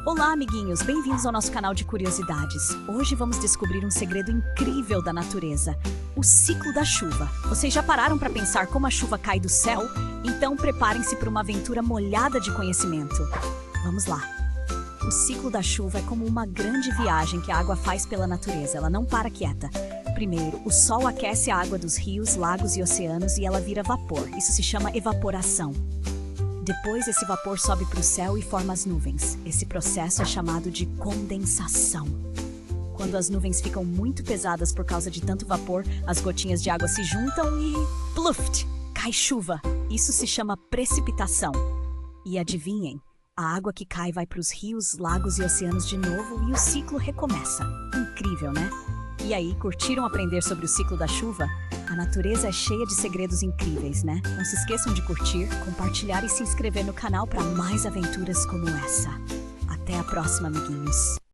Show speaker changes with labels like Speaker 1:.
Speaker 1: Olá, amiguinhos! Bem-vindos ao nosso canal de curiosidades. Hoje vamos descobrir um segredo incrível da natureza, o ciclo da chuva. Vocês já pararam para pensar como a chuva cai do céu? Então preparem-se para uma aventura molhada de conhecimento. Vamos lá! O ciclo da chuva é como uma grande viagem que a água faz pela natureza. Ela não para quieta. Primeiro, o sol aquece a água dos rios, lagos e oceanos e ela vira vapor. Isso se chama evaporação. Depois, esse vapor sobe para o céu e forma as nuvens. Esse processo é chamado de condensação. Quando as nuvens ficam muito pesadas por causa de tanto vapor, as gotinhas de água se juntam e... pluft! Cai chuva. Isso se chama precipitação. E adivinhem, a água que cai vai para os rios, lagos e oceanos de novo e o ciclo recomeça. Incrível, né? E aí, curtiram aprender sobre o ciclo da chuva? A natureza é cheia de segredos incríveis, né? Não se esqueçam de curtir, compartilhar e se inscrever no canal para mais aventuras como essa. Até a próxima, amiguinhos!